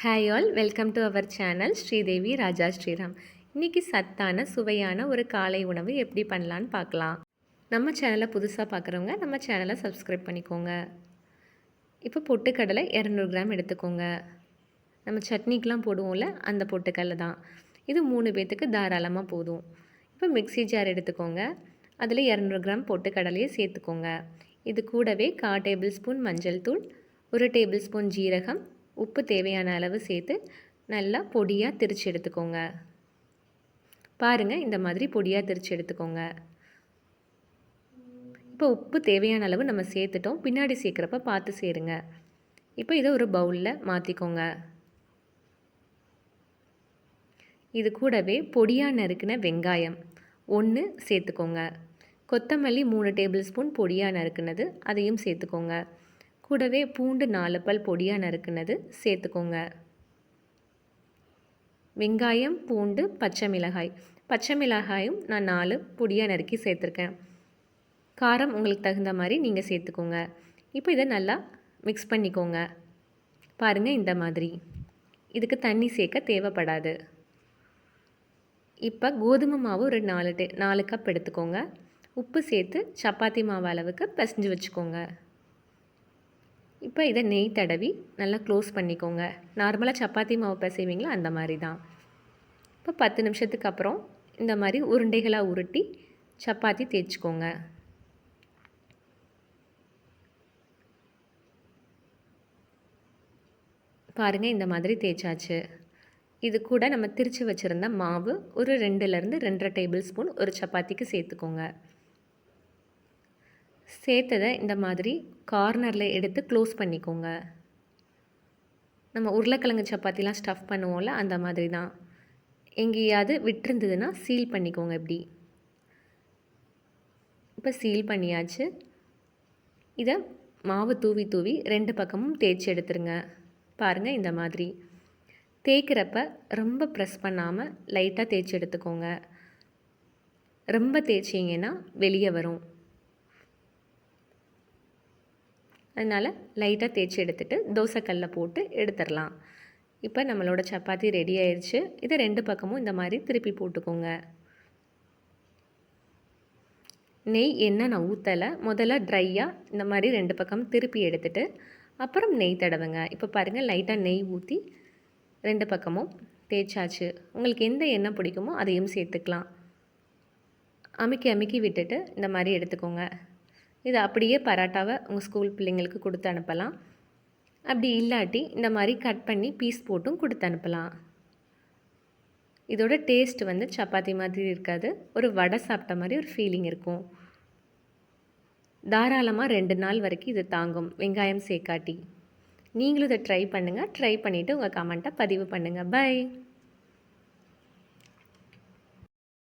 Hi all, welcome to our channel Sridevi Raja Sriram. இன்றைக்கி சத்தான சுவையான ஒரு காலை உணவு எப்படி பண்ணலான்னு பார்க்கலாம். நம்ம சேனலை புதுசாக பார்க்குறவங்க நம்ம சேனலை சப்ஸ்கிரைப் பண்ணிக்கோங்க. இப்போ பொட்டுக்கடலை 200 கிராம் எடுத்துக்கோங்க. நம்ம சட்னிக்கெலாம் போடுவோம்ல, அந்த பொட்டுக்கடலை தான். இது 3 பேர்த்துக்கு தாராளமாக போதும். இப்போ மிக்ஸி ஜார் எடுத்துக்கோங்க. அதில் 200 கிராம் பொட்டுக்கடலையை சேர்த்துக்கோங்க. இது கூடவே 1/4 டேபிள் ஸ்பூன் மஞ்சள் தூள், 1 டேபிள் ஸ்பூன் ஜீரகம், உப்பு தேவையான அளவு சேர்த்து நல்லா பொடியாக திரித்து எடுத்துக்கோங்க. பாருங்கள், இந்த மாதிரி பொடியாக திரித்து எடுத்துக்கோங்க. இப்போ உப்பு தேவையான அளவு நம்ம சேர்த்துட்டோம். பின்னாடி சேர்க்குறப்ப பார்த்து சேருங்க. இப்போ இதை ஒரு பவுலில் மாற்றிக்கோங்க. இது கூடவே பொடியாக நறுக்கின வெங்காயம் 1 சேர்த்துக்கோங்க. கொத்தமல்லி 3 டேபிள் ஸ்பூன் பொடியாக நறுக்குனது அதையும் சேர்த்துக்கோங்க. கூடவே பூண்டு 4 பல் பொடியாக நறுக்குனது சேர்த்துக்கோங்க. வெங்காயம், பூண்டு, பச்சை மிளகாயும் நான் 4 பொடியாக நறுக்கி சேர்த்துருக்கேன். காரம் உங்களுக்கு தகுந்த மாதிரி நீங்கள் சேர்த்துக்கோங்க. இப்போ இதை நல்லா மிக்ஸ் பண்ணிக்கோங்க. பாருங்கள், இந்த மாதிரி. இதுக்கு தண்ணி சேர்க்க தேவைப்படாது. இப்போ கோதுமை மாவு ஒரு 4 கப் எடுத்துக்கோங்க. உப்பு சேர்த்து சப்பாத்தி மாவு அளவுக்கு பிசைஞ்சு வச்சுக்கோங்க. இப்போ இதை நெய் தடவி நல்லா க்ளோஸ் பண்ணிக்கோங்க. நார்மலாக சப்பாத்தி மாவு பிசைவீங்களா அந்த மாதிரி தான். இப்போ 10 நிமிஷத்துக்கு அப்புறம் இந்த மாதிரி உருண்டைகளாக உருட்டி சப்பாத்தி தேய்ச்சிக்கோங்க. பாருங்கள், இந்த மாதிரி தேய்ச்சாச்சு. இது கூட நம்ம திரித்து வச்சுருந்த மாவு ஒரு 2லேருந்து 2.5 டேபிள் ஸ்பூன் ஒரு சப்பாத்திக்கு சேர்த்துக்கோங்க. சேர்த்ததை இந்த மாதிரி கார்னரில் எடுத்து க்ளோஸ் பண்ணிக்கோங்க. நம்ம உருளைக்கிழங்கு சப்பாத்திலாம் ஸ்டஃப் பண்ணுவோம்ல, அந்த மாதிரி தான். எங்கேயாவது விட்டுருந்ததுன்னா சீல் பண்ணிக்கோங்க. இப்படி இப்போ சீல் பண்ணியாச்சு. இதை மாவு தூவி 2 பக்கமும் தேய்ச்சி எடுத்துருங்க. பாருங்கள், இந்த மாதிரி. தேய்க்கிறப்ப ரொம்ப ப்ரெஸ் பண்ணாமல் லைட்டாக தேய்ச்சி எடுத்துக்கோங்க. ரொம்ப தேய்ச்சிங்கன்னா வெளியே வரும். அதனால் லைட்டாக தேய்ச்சி எடுத்துகிட்டு தோசைக்கல்லில் போட்டு எடுத்துடலாம். இப்போ நம்மளோட சப்பாத்தி ரெடி ஆயிடுச்சு. இதை 2 பக்கமும் இந்த மாதிரி திருப்பி போட்டுக்கோங்க. நெய் எண்ணெய் நான் ஊற்றலை. முதல்ல ட்ரையாக இந்த மாதிரி 2 பக்கம் திருப்பி எடுத்துகிட்டு அப்புறம் நெய் தடவுங்க. இப்போ பாருங்கள், லைட்டாக நெய் ஊற்றி 2 பக்கமும் தேய்ச்சாச்சு. உங்களுக்கு எந்த எண்ணெய் பிடிக்குமோ அதையும் சேர்த்துக்கலாம். அமுக்கி விட்டுட்டு இந்த மாதிரி எடுத்துக்கோங்க. இது அப்படியே பரோட்டாவை உங்கள் ஸ்கூல் பிள்ளைங்களுக்கு கொடுத்து அனுப்பலாம். அப்படி இல்லாட்டி இந்த மாதிரி கட் பண்ணி பீஸ் போட்டும் கொடுத்து அனுப்பலாம். இதோட டேஸ்ட் சப்பாத்தி மாதிரி இருக்காது. ஒரு வடை சாப்பிட்ட மாதிரி ஒரு ஃபீலிங் இருக்கும். தாராளமாக 2 நாள் வரைக்கும் இது தாங்கும், வெங்காயம் சேர்க்காட்டி. நீங்களும் இதை ட்ரை பண்ணுங்கள். ட்ரை பண்ணிவிட்டு உங்கள் கமெண்ட்டை பதிவு பண்ணுங்கள். பை.